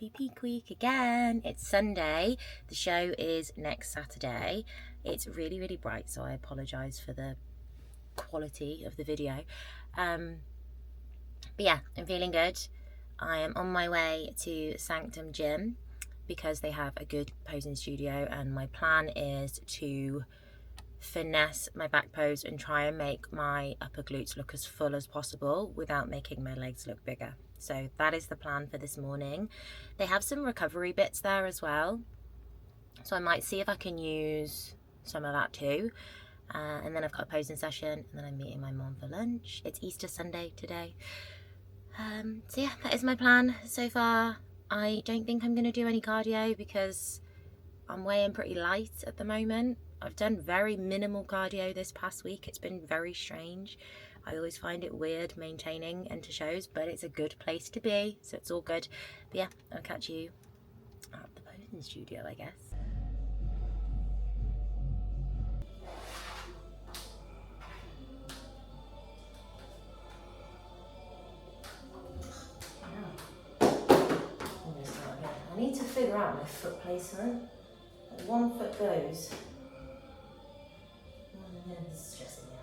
Happy peak week again. It's Sunday. The show is next Saturday. It's really, really bright, so I apologise for the quality of the video. But yeah, I'm feeling good. I am on my way to Sanctum Gym because they have a good posing studio, and my plan is to finesse my back pose and try and make my upper glutes look as full as possible without making my legs look bigger. So that is the plan for this morning. They have some recovery bits there as well, so I might see if I can use some of that too. And then I've got a posing session, and then I'm meeting my mom for lunch. It's Easter Sunday today. So yeah, that is my plan so far. I don't think I'm going to do any cardio because I'm weighing pretty light at the moment. I've done very minimal cardio this past week. It's been very strange. I always find it weird maintaining into shows, but it's a good place to be, so it's all good. But yeah, I'll catch you at the posing studio, I guess. I need to figure out my foot placement. One foot goes. This is stressing me out.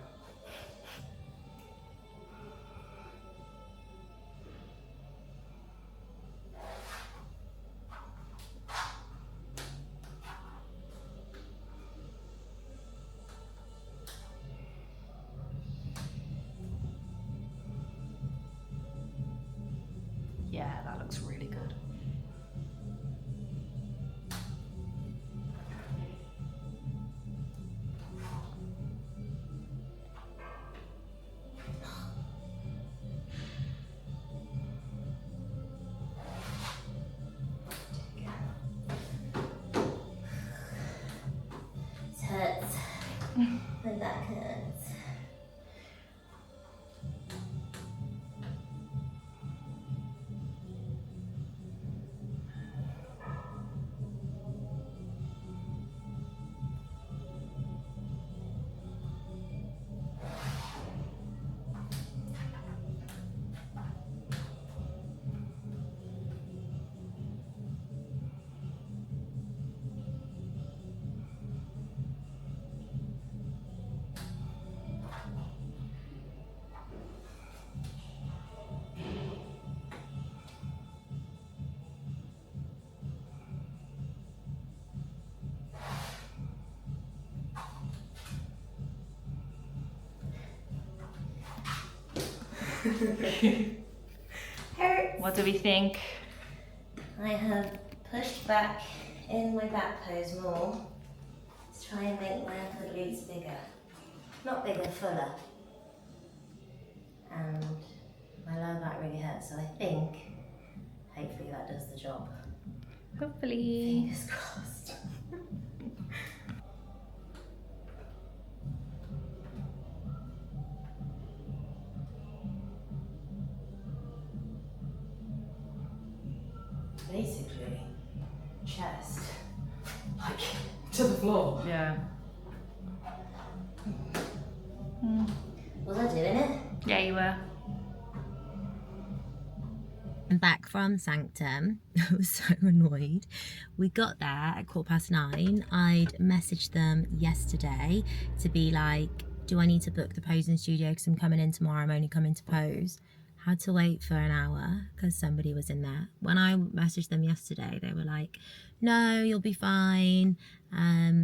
Yeah, that looks really good. It hurts. My back hurts. Hurts. What do we think? I have pushed back in my back pose more to try and make my upper glutes bigger. Not bigger, fuller. And my lower back really hurts, so I think hopefully that does the job. Hopefully. Fingers crossed. Basically, chest, like, to the floor. Yeah. Was I doing it? Yeah, you were. I'm back from Sanctum. I was so annoyed. We got there at 9:15. I'd messaged them yesterday to be like, do I need to book the posing studio because I'm coming in tomorrow, I'm only coming to pose. Had to wait for an hour because somebody was in there. When I messaged them yesterday, they were like, no, you'll be fine.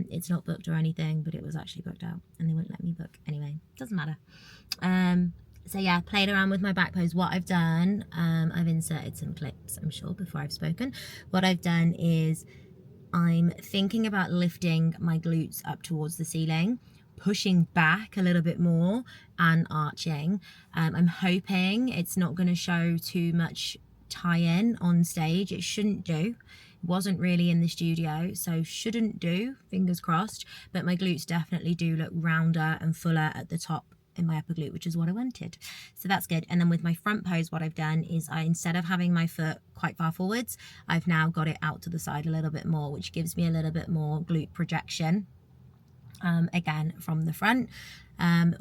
It's not booked or anything, but it was actually booked out and they wouldn't let me book. Anyway, doesn't matter. So yeah, played around with my back pose. What I've done, I've inserted some clips, I'm sure, before I've spoken. What I've done is I'm thinking about lifting my glutes up towards the ceiling, pushing back a little bit more and arching. I'm hoping it's not going to show too much tie-in on stage. It shouldn't do. It wasn't really in the studio, so shouldn't do, fingers crossed. But my glutes definitely do look rounder and fuller at the top in my upper glute, which is what I wanted. So that's good. And then with my front pose, what I've done is instead of having my foot quite far forwards, I've now got it out to the side a little bit more, which gives me a little bit more glute projection. Again from the front,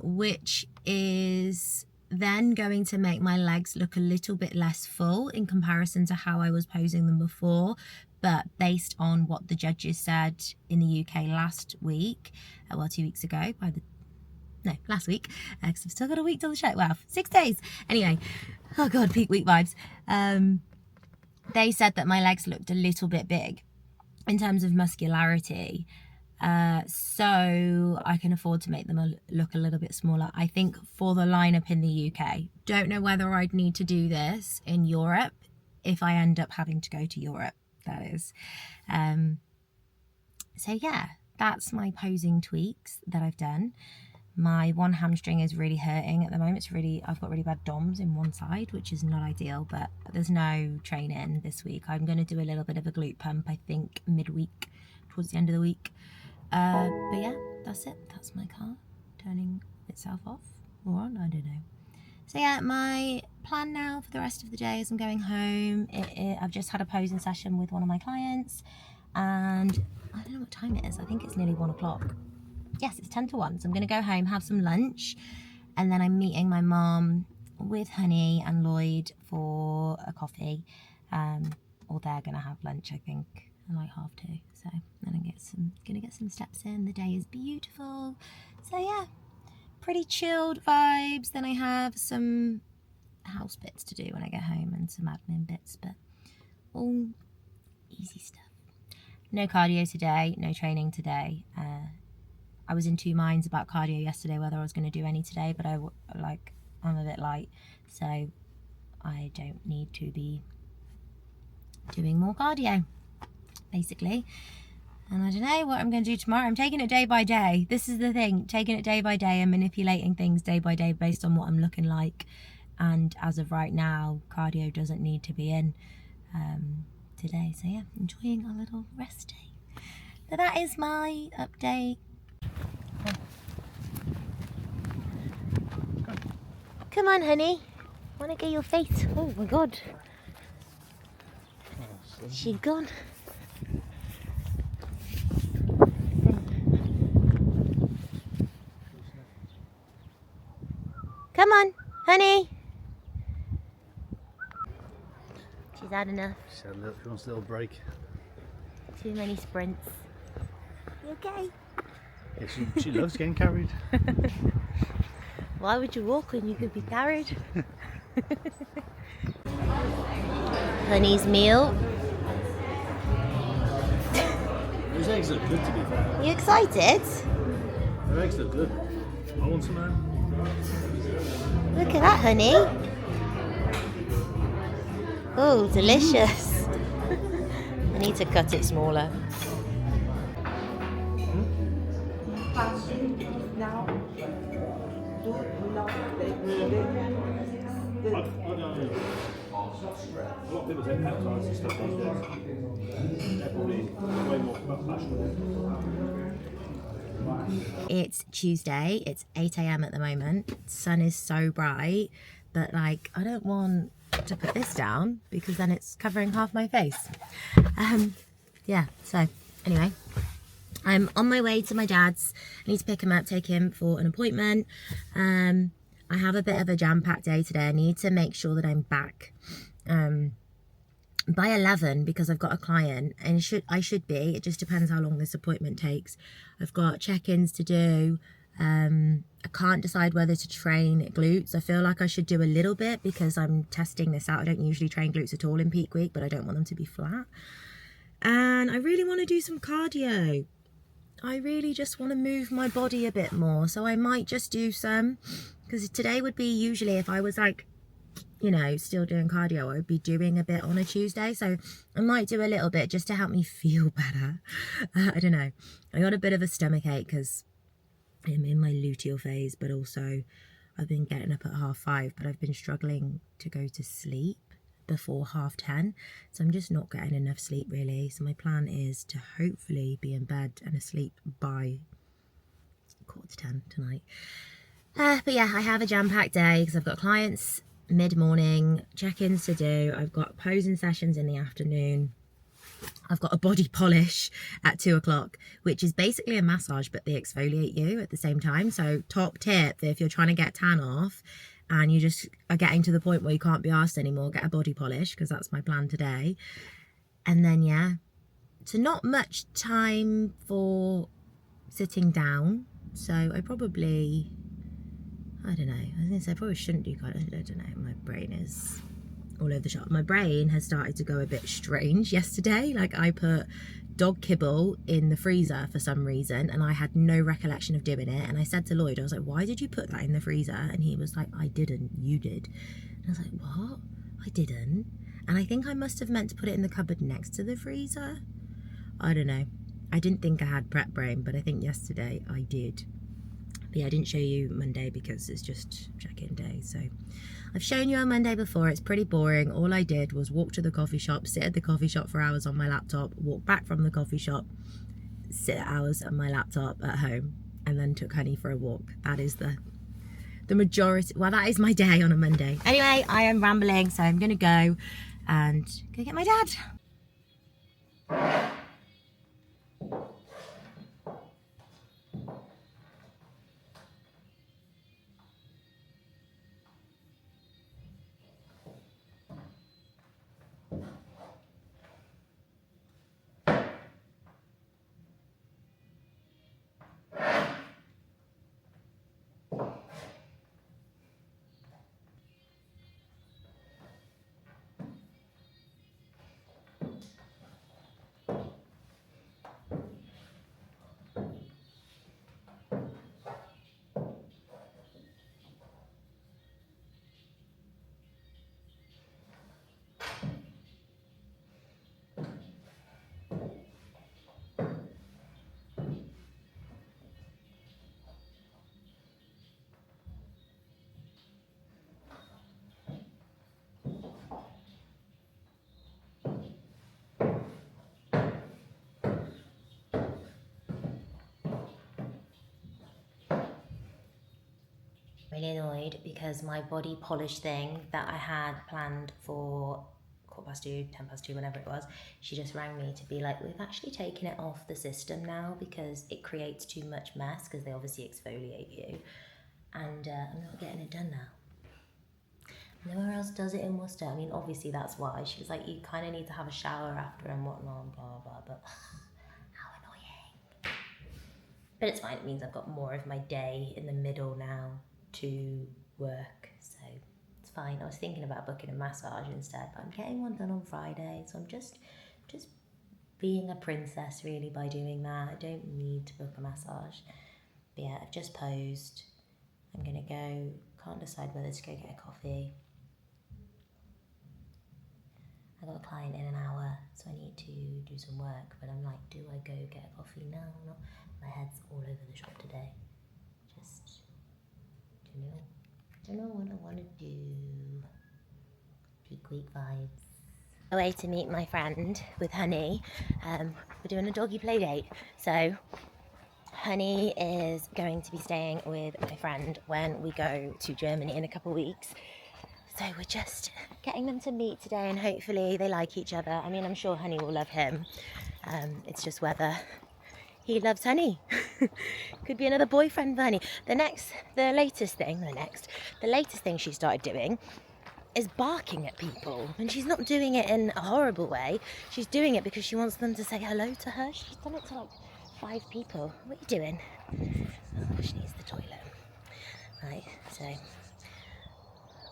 which is then going to make my legs look a little bit less full in comparison to how I was posing them before. But based on what the judges said in the UK last week, well, 2 weeks ago, last week, because I've still got a week till the show. Wow, 6 days. Anyway, oh God, peak week vibes. They said that my legs looked a little bit big in terms of muscularity. So I can afford to make them look a little bit smaller, I think, for the lineup in the UK. Don't know whether I'd need to do this in Europe if I end up having to go to Europe, that is. So yeah, that's my posing tweaks that I've done. My one hamstring is really hurting at the moment. I've got really bad DOMs in one side, which is not ideal, but there's no training this week. I'm going to do a little bit of a glute pump, I think, midweek, towards the end of the week. But yeah, that's it. That's my car turning itself off or on, I don't know. So yeah, my plan now for the rest of the day is I'm going home. I've just had a posing session with one of my clients, and I don't know what time it is. I think it's nearly 1 o'clock. Yes, it's 10 to 1. So I'm going to go home, have some lunch, and then I'm meeting my mom with Honey and Lloyd for a coffee. Or they're going to have lunch, I think, at like 2:30. So then I'm gonna get some steps in. The day is beautiful. So yeah, pretty chilled vibes. Then I have some house bits to do when I get home and some admin bits, but all easy stuff. No cardio today, no training today. I was in two minds about cardio yesterday, whether I was going to do any today, but I'm a bit light, so I don't need to be doing more cardio, basically. And I don't know what I'm going to do tomorrow. I'm taking it day by day. This is the thing, taking it day by day and manipulating things day by day based on what I'm looking like. And as of right now, cardio doesn't need to be in today. So yeah, enjoying a little rest day. So that is my update. Come on, honey. Want to get your face? Oh my God. She's gone. Come on, honey. She's had enough. She wants a little break. Too many sprints. You okay? Yeah, she loves getting carried. Why would you walk when you could be carried? Honey's meal. Those eggs look good, to be fair. You excited? Their eggs look good. I want some now. Look at that, honey. Oh, delicious. I need to cut it smaller. A lot of people take peptides and stuff these days. They're probably way more passionate. It's Tuesday, it's 8 AM at the moment. Sun is so bright, but like I don't want to put this down because then it's covering half my face. Yeah, so anyway, I'm on my way to my dad's. I need to pick him up, take him for an appointment. I have a bit of a jam-packed day today. I need to make sure that I'm back by 11 because I've got a client, and I should be. It just depends how long this appointment takes. I've got check-ins to do. I can't decide whether to train glutes. I feel like I should do a little bit because I'm testing this out. I don't usually train glutes at all in peak week, but I don't want them to be flat. And I really want to do some cardio. I really just want to move my body a bit more. So I might just do some, because today would be usually if I was like, you know, still doing cardio, I would be doing a bit on a Tuesday. So I might do a little bit just to help me feel better. I don't know. I got a bit of a stomach ache because I'm in my luteal phase, but also I've been getting up at 5:30, but I've been struggling to go to sleep before 10:30. So I'm just not getting enough sleep really. So my plan is to hopefully be in bed and asleep by 9:45 tonight. But yeah, I have a jam-packed day because I've got clients mid-morning, check-ins to do. I've got posing sessions in the afternoon. I've got a body polish at 2 o'clock, which is basically a massage, but they exfoliate you at the same time. So top tip, if you're trying to get tan off and you just are getting to the point where you can't be asked anymore, get a body polish, because that's my plan today. And then, yeah, so not much time for sitting down. So I probably, I don't know, I was gonna say I probably shouldn't do kind of, I don't know, my brain is all over the shop. My brain has started to go a bit strange yesterday. Like, I put dog kibble in the freezer for some reason, and I had no recollection of doing it. And I said to Lloyd, I was like, why did you put that in the freezer? And he was like, I didn't, you did. And I was like, what? I didn't. And I think I must have meant to put it in the cupboard next to the freezer. I don't know. I didn't think I had prep brain, but I think yesterday I did. But yeah, I didn't show you Monday because it's just check-in day. So I've shown you on Monday before. It's pretty boring. All I did was walk to the coffee shop, sit at the coffee shop for hours on my laptop, walk back from the coffee shop, sit hours on my laptop at home, and then took Honey for a walk. That is the majority. Well, that is my day on a Monday. Anyway, I am rambling, so I'm gonna go and go get my dad. Really annoyed because my body polish thing that I had planned for 2:15, 2:10, whenever it was, she just rang me to be like, we've actually taken it off the system now because it creates too much mess, because they obviously exfoliate you, and I'm not getting it done now. Nowhere else does it in Worcester. I mean, obviously that's why. She was like, you kind of need to have a shower after and whatnot, blah, blah, but how annoying. But it's fine. It means I've got more of my day in the middle now to work, so it's fine. I was thinking about booking a massage instead, but I'm getting one done on Friday, so I'm just being a princess really by doing that. I don't need to book a massage. But yeah, I've just posed. I'm gonna go, can't decide whether to go get a coffee. I got a client in an hour, so I need to do some work, but I'm like, do I go get a coffee now or not? My head's all over the shop today. Just don't know what I want to do. Peak week vibes. Away to meet my friend with Honey. We're doing a doggy play date. So Honey is going to be staying with my friend when we go to Germany in a couple of weeks. So we're just getting them to meet today, and hopefully they like each other. I mean, I'm sure Honey will love him. It's just whether he loves Honey. Could be another boyfriend for Honey. The latest thing she started doing is barking at people. And she's not doing it in a horrible way. She's doing it because she wants them to say hello to her. She's done it to like 5 people. What are you doing? Oh, she needs the toilet. Right, so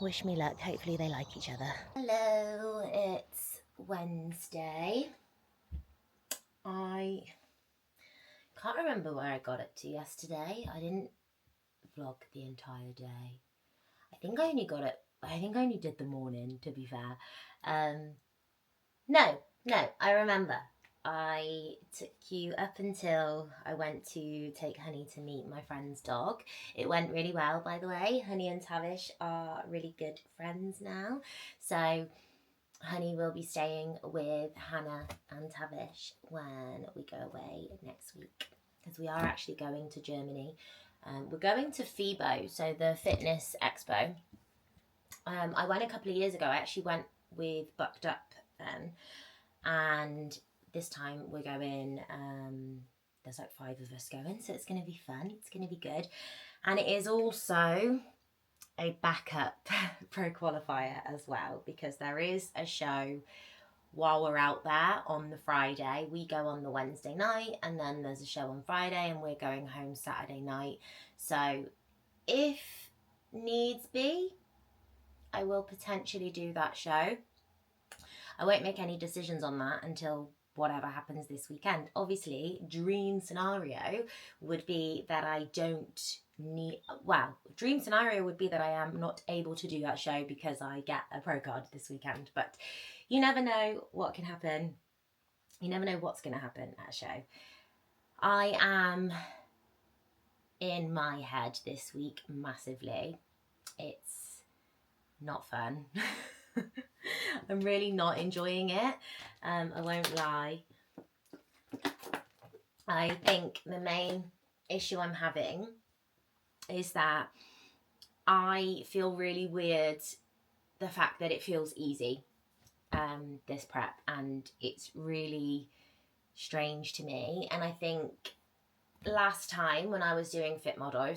wish me luck. Hopefully they like each other. Hello, it's Wednesday. I can't remember where I got up to yesterday. I didn't vlog the entire day. I think I only did the morning, to be fair. No, I remember. I took you up until I went to take Honey to meet my friend's dog. It went really well, by the way. Honey and Tavish are really good friends now. So Honey will be staying with Hannah and Tavish when we go away next week, because we are actually going to Germany. We're going to FIBO, so the fitness expo. I went a couple of years ago. I actually went with Bucked Up then, and this time we're going, there's like 5 of us going, so it's going to be fun, it's going to be good. And it is also a backup pro qualifier as well, because there is a show while we're out there on the Friday. We go on the Wednesday night, and then there's a show on Friday, and we're going home Saturday night. So if needs be, I will potentially do that show. I won't make any decisions on that until whatever happens this weekend. Obviously, dream scenario would be that I don't need, well, dream scenario would be that I am not able to do that show because I get a pro card this weekend. But you never know what can happen. You never know what's going to happen at a show. I am in my head this week massively. It's not fun. I'm really not enjoying it. I won't lie. I think the main issue I'm having is that I feel really weird the fact that it feels easy, this prep, and it's really strange to me. And I think last time when I was doing fit model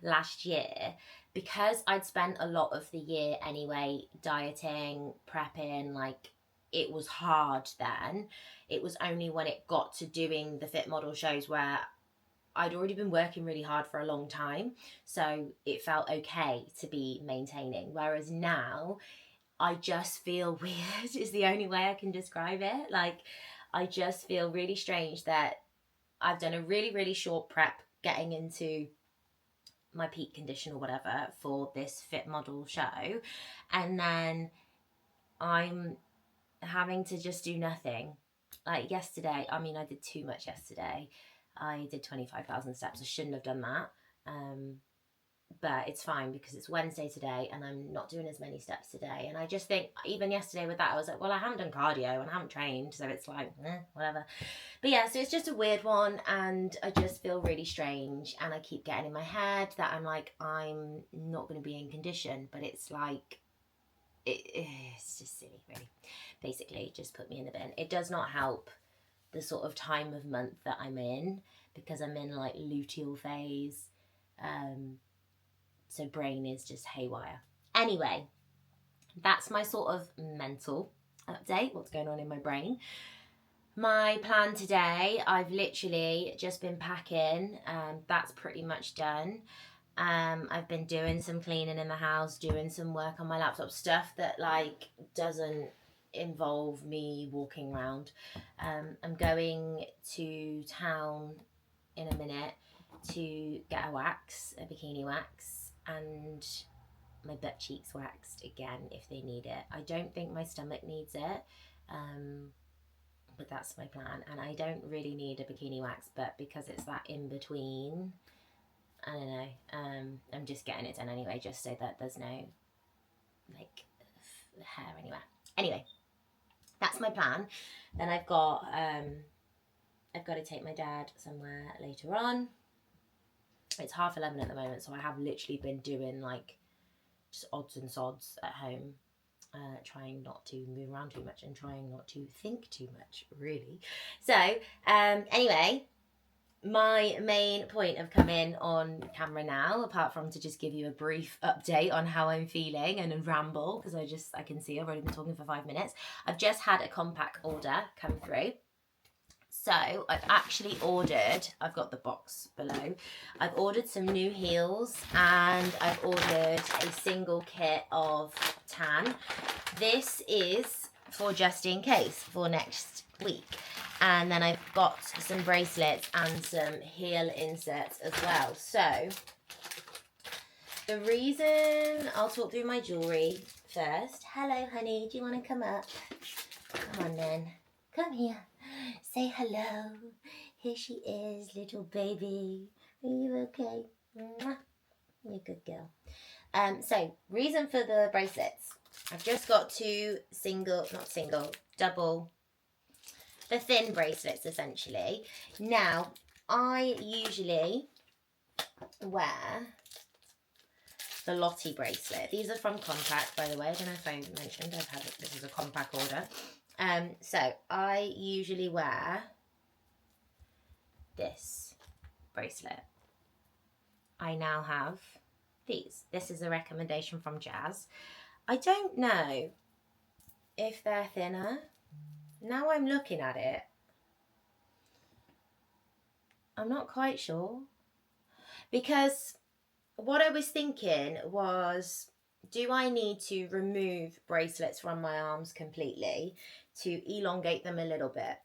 last year, because I'd spent a lot of the year anyway dieting, prepping, like it was hard then. It was only when it got to doing the fit model shows where I'd already been working really hard for a long time, so it felt okay to be maintaining. Whereas now, I just feel weird is the only way I can describe it. Like, I just feel really strange that I've done a really, really short prep getting into my peak condition or whatever for this fit model show, and then I'm having to just do nothing. Like yesterday, I mean, I did too much yesterday. I did 25,000 steps. I shouldn't have done that. But it's fine because it's Wednesday today and I'm not doing as many steps today. And I just think, even yesterday with that, I was like, well, I haven't done cardio and I haven't trained. So it's like, whatever. But yeah, so it's just a weird one. And I just feel really strange. And I keep getting in my head that I'm like, I'm not going to be in condition. But it's like, it's just silly, really. Basically, just put me in the bin. It does not help the sort of time of month that I'm in, because I'm in like luteal phase. So brain is just haywire. Anyway, that's my sort of mental update, what's going on in my brain. My plan today, I've literally just been packing, that's pretty much done. I've been doing some cleaning in the house, doing some work on my laptop, stuff that like doesn't involve me walking around. I'm going to town in a minute to get a wax, a bikini wax, and my butt cheeks waxed again if they need it. I don't think my stomach needs it, but that's my plan. And I don't really need a bikini wax, but because it's that in between, I don't know, I'm just getting it done anyway, just so that there's no like hair anywhere. Anyway, that's my plan. Then I've got to take my dad somewhere later on. It's 11:30 at the moment, so I have literally been doing like just odds and sods at home, trying not to move around too much and trying not to think too much, really. So anyway, my main point of coming on camera now, apart from to just give you a brief update on how I'm feeling and ramble, because I can see I've already been talking for 5 minutes. I've just had a compact order come through. So I've actually ordered, I've got the box below, I've ordered some new heels and I've ordered a single kit of tan. This is for just in case for next week. And then I've got some bracelets and some heel inserts as well. So the reason, I'll talk through my jewellery first. Hello, honey, do you want to come up? Come on then, come here. Say hello. Here she is, little baby. Are you okay? Mwah. You're a good girl. So, reason for the bracelets. I've just got two double, the thin bracelets essentially. Now, I usually wear the Lottie bracelet. These are from Compact, by the way. I don't know if I mentioned this is a Compact order. So I usually wear this bracelet. I now have these. This is a recommendation from Jazz. I don't know if they're thinner. Now I'm looking at it, I'm not quite sure. Because what I was thinking was, do I need to remove bracelets from my arms completely to elongate them a little bit?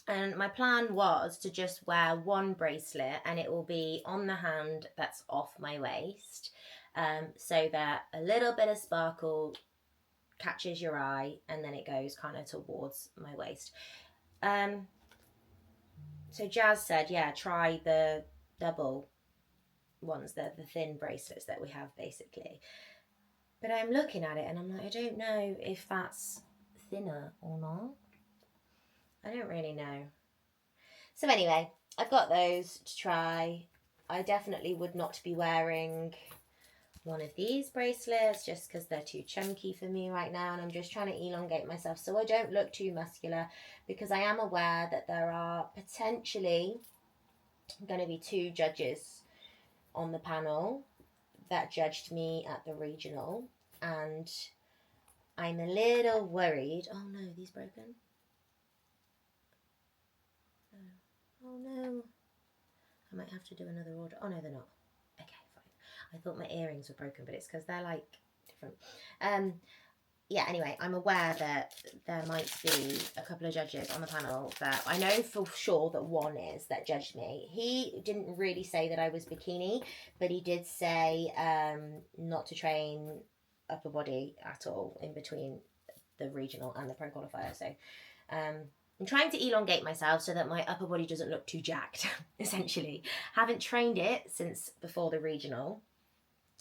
And my plan was to just wear one bracelet and it will be on the hand that's off my waist, so that a little bit of sparkle catches your eye and then it goes kind of towards my waist. So Jazz said, yeah, try the double ones, the thin bracelets that we have basically. But I'm looking at it and I'm like, I don't know if that's thinner or not. I don't really know. So anyway, I've got those to try. I definitely would not be wearing one of these bracelets just because they're too chunky for me right now, and I'm just trying to elongate myself so I don't look too muscular, because I am aware that there are potentially going to be 2 judges on the panel that judged me at the regional, and I'm a little worried. Oh no, these broken? Oh no. I might have to do another order. Oh no, they're not. Okay, fine. I thought my earrings were broken, but it's because they're like different. Yeah, anyway, I'm aware that there might be a couple of judges on the panel that I know for sure that one is that judged me. He didn't really say that I was bikini, but he did say not to train upper body at all in between the regional and the pro qualifier. So I'm trying to elongate myself so that my upper body doesn't look too jacked, essentially. Haven't trained it since before the regional.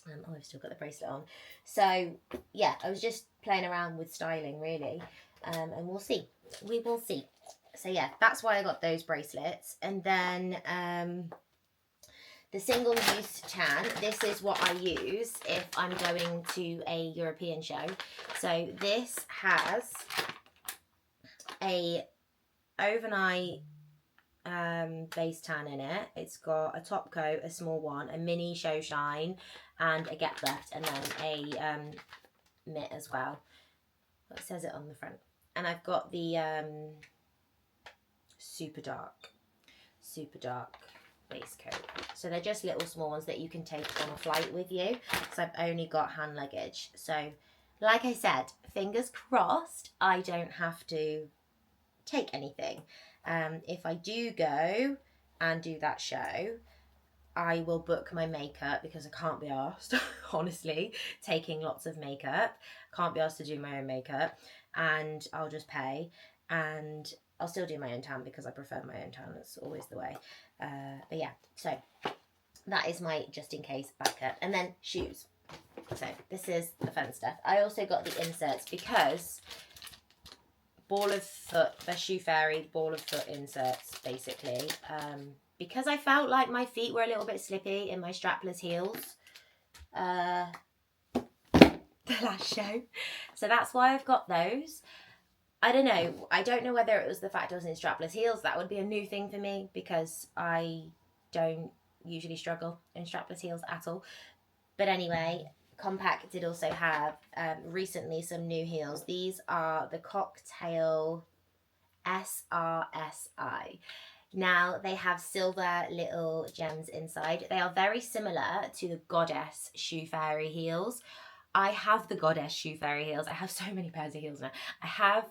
Oh, I've still got the bracelet on. So, yeah, I was just playing around with styling, really. And we'll see. We will see. So, yeah, that's why I got those bracelets. And then the single-use tan. This is what I use if I'm going to a European show. So, this has a overnight base tan in it. It's got a top coat, a small one, a mini show shine, and a get left, and then a mitt as well. It says it on the front. And I've got the super dark base coat. So they're just little small ones that you can take on a flight with you. So I've only got hand luggage. So like I said, fingers crossed I don't have to take anything. If I do go and do that show, I will book my makeup, because I can't be arsed, honestly, taking lots of makeup. Can't be asked to do my own makeup, and I'll just pay, and I'll still do my own tan because I prefer my own tan. That's always the way. But yeah, so that is my just in case backup. And then shoes. So this is the fun stuff. I also got the inserts because ball of foot, the Shoe Fairy ball of foot inserts, basically. Because I felt like my feet were a little bit slippy in my strapless heels the last show. So that's why I've got those. I don't know. I don't know whether it was the fact I was in strapless heels. That would be a new thing for me, because I don't usually struggle in strapless heels at all. But anyway, Compact did also have recently some new heels. These are the Cocktail SRSI. Now, they have silver little gems inside. They are very similar to the Goddess Shoe Fairy heels. I have the Goddess Shoe Fairy heels. I have so many pairs of heels now. I have,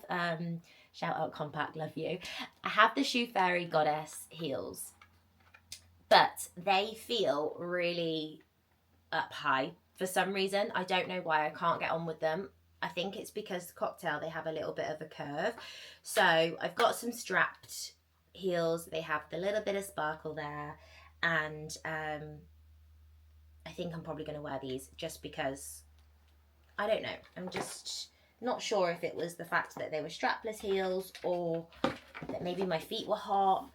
shout out Compact, love you. I have the Shoe Fairy Goddess heels, but they feel really up high for some reason. I don't know why I can't get on with them. I think it's because the Cocktail, they have a little bit of a curve. So I've got some strapped heels. They have the little bit of sparkle there, and I think I'm probably going to wear these just because, I don't know, I'm just not sure if it was the fact that they were strapless heels or that maybe my feet were hot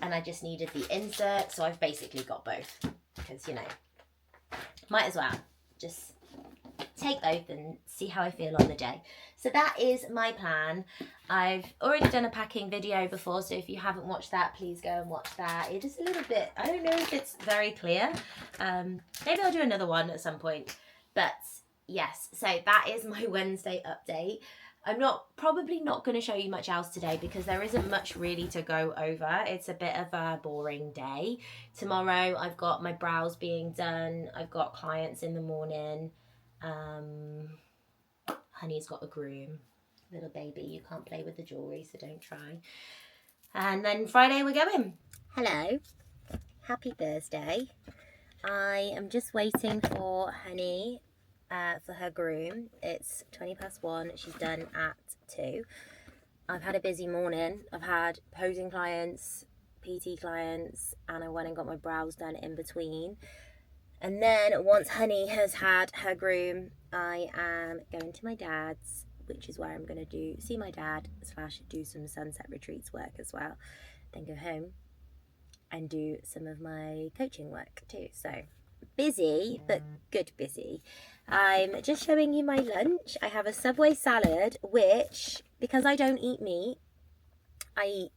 and I just needed the insert. So I've basically got both because, you know, might as well just take both and see how I feel on the day. So that is my plan. I've already done a packing video before, so if you haven't watched that, please go and watch that. It is a little bit, I don't know if it's very clear. Maybe I'll do another one at some point. But yes, so that is my Wednesday update. I'm probably not going to show you much else today because there isn't much really to go over. It's a bit of a boring day. Tomorrow I've got my brows being done. I've got clients in the morning. Honey's got a groom. Little baby, you can't play with the jewellery, so don't try. And then Friday we're going. Hello. Happy Thursday. I am just waiting for Honey for her groom. It's 1:20. She's done at 2. I've had a busy morning. I've had posing clients, PT clients, and I went and got my brows done in between. And then once Honey has had her groom, I am going to my dad's, which is where I'm going to see my dad / do some sunset retreats work as well. Then go home and do some of my coaching work too. So busy, but good busy. I'm just showing you my lunch. I have a Subway salad, which, because I don't eat meat, I eat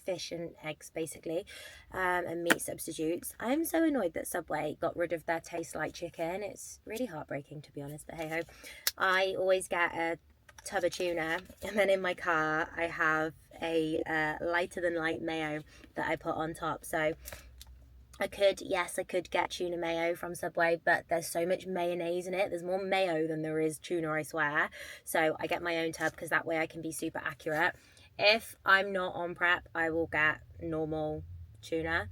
fish and eggs basically, and meat substitutes. I'm so annoyed that Subway got rid of their taste like chicken. It's really heartbreaking, to be honest, but hey ho. I always get a tub of tuna, and then in my car I have a lighter than light mayo that I put on top. So I could get tuna mayo from Subway, but there's so much mayonnaise in it. There's more mayo than there is tuna, I swear. So I get my own tub because that way I can be super accurate. If I'm not on prep, I will get normal tuna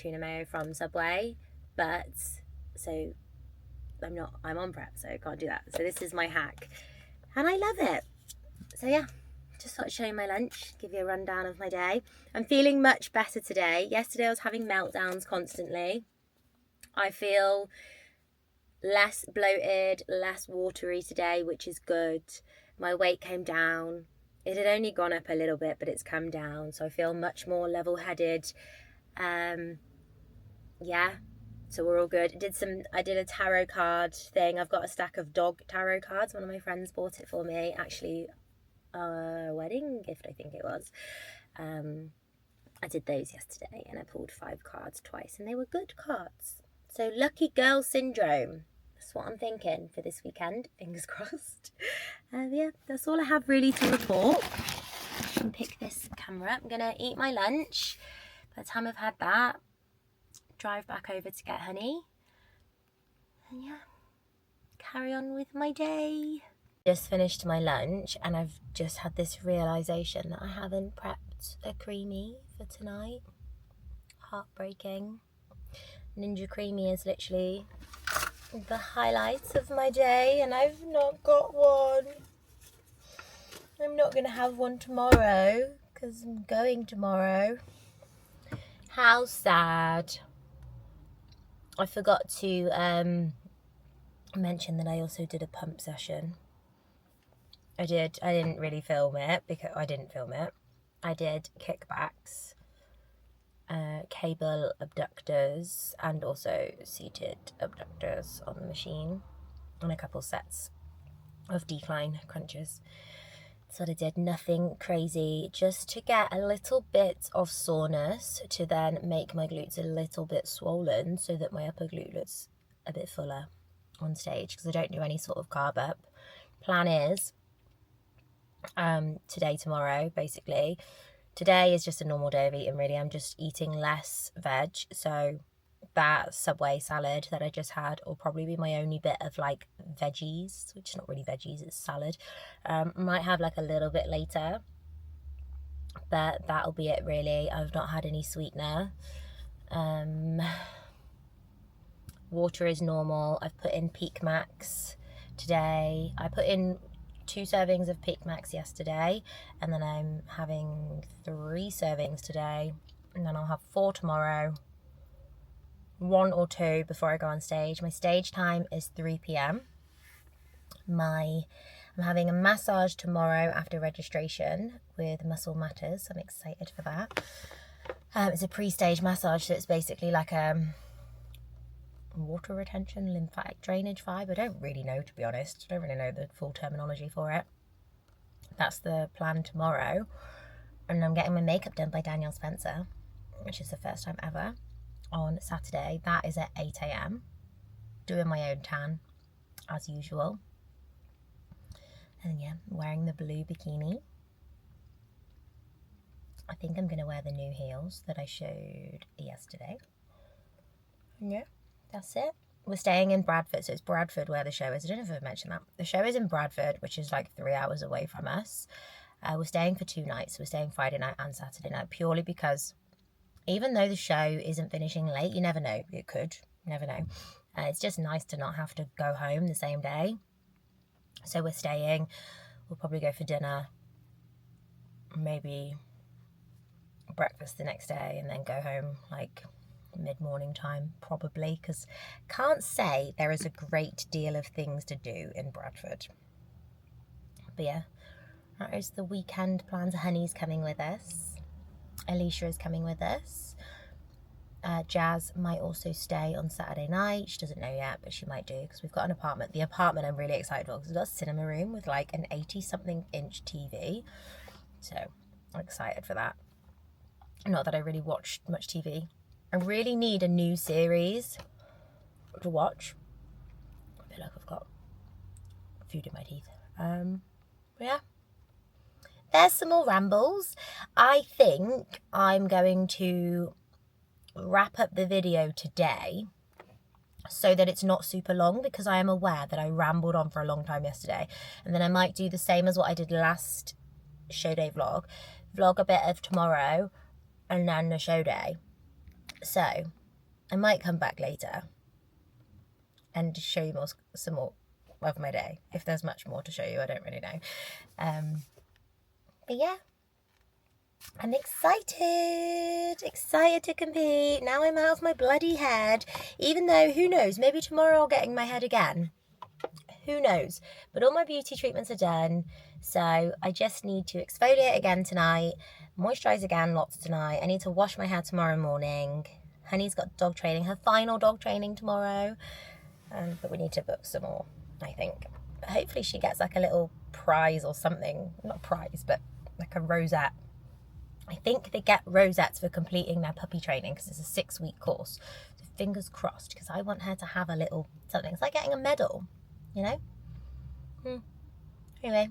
mayo from Subway, but so I'm on prep, so I can't do that. So this is my hack and I love it. So yeah, just thought I'd show you my lunch, give you a rundown of my day. I'm feeling much better today. Yesterday I was having meltdowns constantly. I feel less bloated, less watery today, which is good. My weight came down. It had only gone up a little bit, but it's come down. So I feel much more level-headed. Yeah, so we're all good. I did a tarot card thing. I've got a stack of dog tarot cards. One of my friends bought it for me. Actually, a wedding gift, I think it was. I did those yesterday and I pulled 5 cards twice and they were good cards. So lucky girl syndrome. That's what I'm thinking for this weekend. Fingers crossed. Yeah, that's all I have really to report. I can pick this camera up. I'm going to eat my lunch. By the time I've had that, drive back over to get Honey. And yeah, carry on with my day. Just finished my lunch and I've just had this realisation that I haven't prepped a creamy for tonight. Heartbreaking. Ninja Creamy is literally the highlights of my day and I've not got one. I'm not going to have one tomorrow because I'm going tomorrow. How sad. I forgot to mention that I also did a pump session. I didn't really film it because I didn't film it. I did kickbacks, cable abductors, and also seated abductors on the machine, and a couple sets of decline crunches. That's what I did. Nothing crazy, just to get a little bit of soreness to then make my glutes a little bit swollen so that my upper glute looks a bit fuller on stage, because I don't do any sort of carb up. Plan is today, tomorrow, basically. Today is just a normal day of eating, really. I'm just eating less veg, so that Subway salad that I just had will probably be my only bit of like veggies, which is not really veggies, it's salad. Might have like a little bit later, but that'll be it really. I've not had any sweetener. Water is normal. I've put in Peak Max today. I put in 2 servings of Peak Max yesterday, and then I'm having 3 servings today, and then I'll have 4 tomorrow, 1 or 2 before I go on stage. My stage time is 3 p.m. I'm having a massage tomorrow after registration with Muscle Matters. I'm excited for that. It's a pre-stage massage, so it's basically like water retention, lymphatic drainage vibe. I don't really know, to be honest. I don't really know the full terminology for it. That's the plan tomorrow. And I'm getting my makeup done by Danielle Spencer, which is the first time ever, on Saturday. That is at 8 a.m. Doing my own tan, as usual. And yeah, wearing the blue bikini. I think I'm going to wear the new heels that I showed yesterday. And yeah, that's it. We're staying in Bradford, so it's Bradford where the show is. I don't know if I've mentioned that. The show is in Bradford, which is like 3 hours away from us. We're staying for 2 nights. We're staying Friday night and Saturday night, purely because even though the show isn't finishing late, you never know. It could. You never know. It's just nice to not have to go home the same day. So we're staying. We'll probably go for dinner, maybe breakfast the next day, and then go home like mid-morning time, probably, because can't say there is a great deal of things to do in Bradford. But yeah, that is the weekend plans. Honey's coming with us. Alicia is coming with us. Jazz might also stay on Saturday night. She doesn't know yet, but she might do, because we've got an apartment. The apartment I'm really excited for, because we've got a cinema room with like an 80-something inch TV. So I'm excited for that. Not that I really watched much TV. I really need a new series to watch. I feel like I've got food in my teeth. But yeah. There's some more rambles. I think I'm going to wrap up the video today so that it's not super long, because I am aware that I rambled on for a long time yesterday. And then I might do the same as what I did last show day vlog. Vlog a bit of tomorrow and then the show day. So I might come back later and show you some more of my day. If there's much more to show you, I don't really know. But yeah, I'm excited to compete. Now I'm out of my bloody head, even though, who knows, maybe tomorrow I'll get in my head again. Who knows? But all my beauty treatments are done, so I just need to exfoliate again tonight, moisturise again lots tonight. I need to wash my hair tomorrow morning. Honey's got dog training, her final dog training tomorrow, but we need to book some more, I think. Hopefully she gets like a little prize or something. Not prize, but like a rosette. I think they get rosettes for completing their puppy training, because it's a 6-week course. So fingers crossed, because I want her to have a little something. It's like getting a medal, you know? Anyway,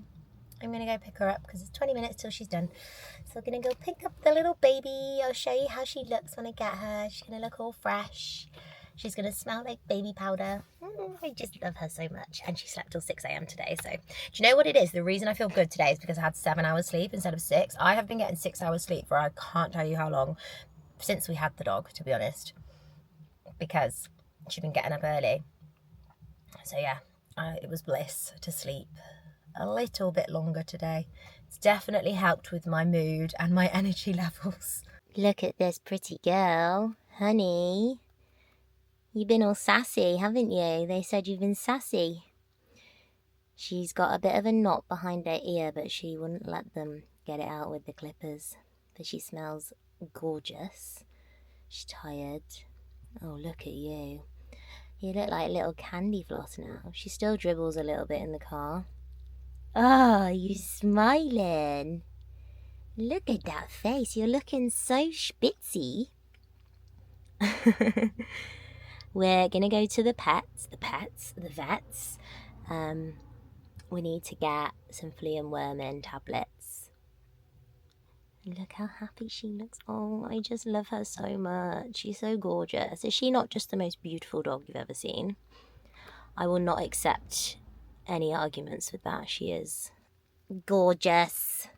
I'm going to go pick her up, because it's 20 minutes till she's done. So we're going to go pick up the little baby. I'll show you how she looks when I get her. She's going to look all fresh. She's going to smell like baby powder. I just love her so much. And she slept till 6 a.m. today. So do you know what it is? The reason I feel good today is because I had 7 hours sleep instead of 6. I have been getting 6 hours sleep for I can't tell you how long, since we had the dog, to be honest, because she'd been getting up early. So yeah, it was bliss to sleep a little bit longer today. It's definitely helped with my mood and my energy levels. Look at this pretty girl, Honey. You've been all sassy, haven't you? They said you've been sassy. She's got a bit of a knot behind her ear, but she wouldn't let them get it out with the clippers. But she smells gorgeous. She's tired. Oh, look at you. You look like little candy floss now. She still dribbles a little bit in the car. Oh, you smiling. Look at that face. You're looking so spitzy. We're going to go to the vets. We need to get some flea and worm tablets. Look how happy she looks. Oh, I just love her so much. She's so gorgeous. Is she not just the most beautiful dog you've ever seen? I will not accept any arguments with that. She is gorgeous.